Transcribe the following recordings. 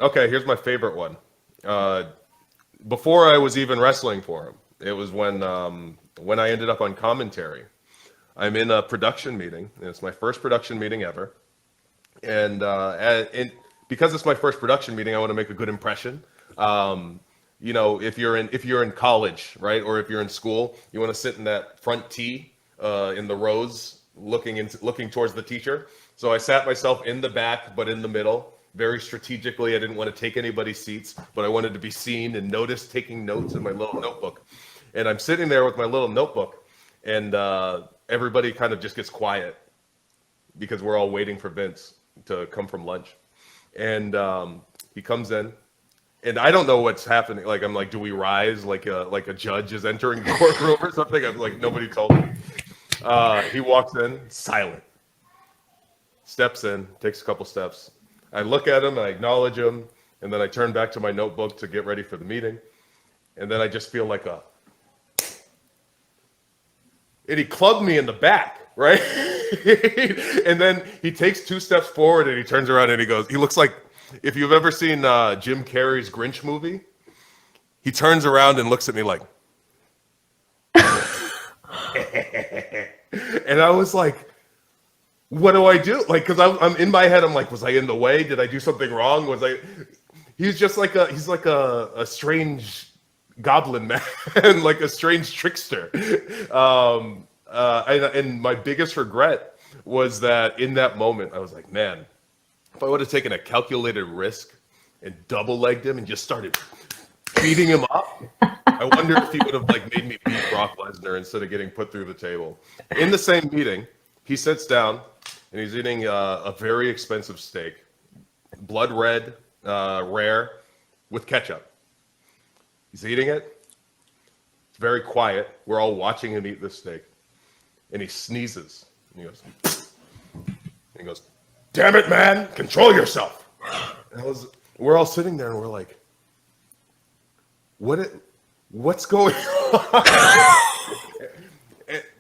Okay, here's my favorite one. Uh, Before I was even wrestling for him, it was when I ended up on commentary. I'm in a production meeting, and it's my first production meeting ever. And because it's my first production meeting, I want to make a good impression. Um, if you're in college, right, or if you're in school, you want to sit in that front tee in the rows, looking towards the teacher. So I sat myself in the back, but in the middle, very strategically. I didn't want to take anybody's seats, but I wanted to be seen and noticed, taking notes in my little notebook. And I'm sitting there with my little notebook, and everybody kind of just gets quiet because we're all waiting for Vince to come from lunch. And he comes in, and I don't know what's happening. Like I'm like, do we rise like a judge is entering the courtroom or something? I'm like, nobody told me. He walks in, silent, steps in, takes a couple steps. I look at him, I acknowledge him, and then I turn back to my notebook to get ready for the meeting. And then I just feel like and he clubbed me in the back, right? And then he takes two steps forward and he turns around and he looks like, if you've ever seen Jim Carrey's Grinch movie, he turns around and looks at me like, and I was like, what do I do? Like, because I'm in my head, I'm like, was I in the way? Did I do something wrong? He's just like a strange goblin man, like a strange trickster. And my biggest regret was that in that moment, I was like, man, if I would have taken a calculated risk and double legged him and just started beating him up, I wonder if he would have like made me beat Brock Lesnar instead of getting put through the table. In the same meeting, he sits down and he's eating a very expensive steak, blood red, rare, with ketchup. He's eating it. It's very quiet. We're all watching him eat this steak, and he sneezes. And he goes, "Damn it, man! Control yourself." We're all sitting there, and we're like, what's going on?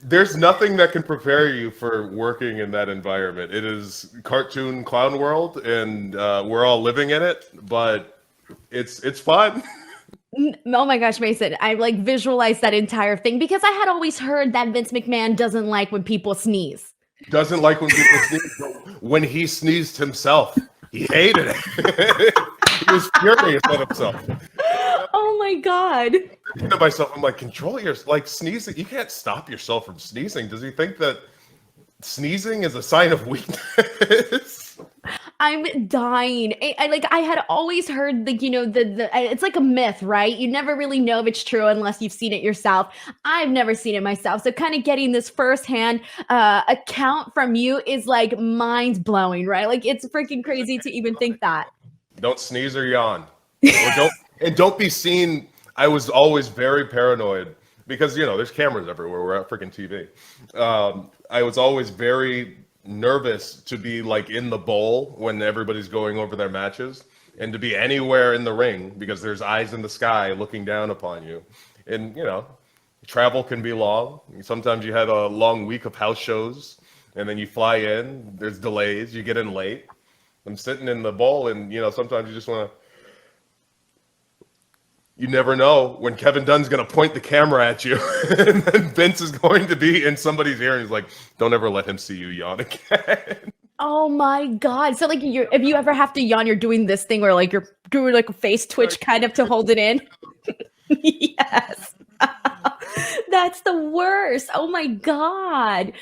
There's nothing that can prepare you for working in that environment. It is cartoon clown world, and we're all living in it, but it's fun. Oh my gosh, Mason, I like visualized that entire thing because I had always heard that Vince McMahon doesn't like when people sneeze. Doesn't like when people sneeze, but when he sneezed himself, he hated it. He was furious at himself. Oh my God. To myself, I'm like, control your like sneezing. You can't stop yourself from sneezing. Does he think that sneezing is a sign of weakness? I'm dying. I had always heard like it's like a myth, right? You never really know if it's true unless you've seen it yourself. I've never seen it myself, so kind of getting this firsthand account from you is like mind blowing, right? Like it's freaking crazy to even think that. Don't sneeze or yawn, or don't be seen. I was always very paranoid because there's cameras everywhere. We're at freaking TV. I was always very nervous to be like in the bowl when everybody's going over their matches, and to be anywhere in the ring because there's eyes in the sky looking down upon you. And travel can be long. Sometimes you had a long week of house shows, and then you fly in. There's delays. You get in late. I'm sitting in the bowl, and sometimes you just want to. You never know when Kevin Dunn's going to point the camera at you, and then Vince is going to be in somebody's ear, and he's like, "Don't ever let him see you yawn again." Oh my God. So like if you ever have to yawn, you're doing this thing where like you're doing like a face twitch kind of to hold it in. Yes. That's the worst. Oh my God.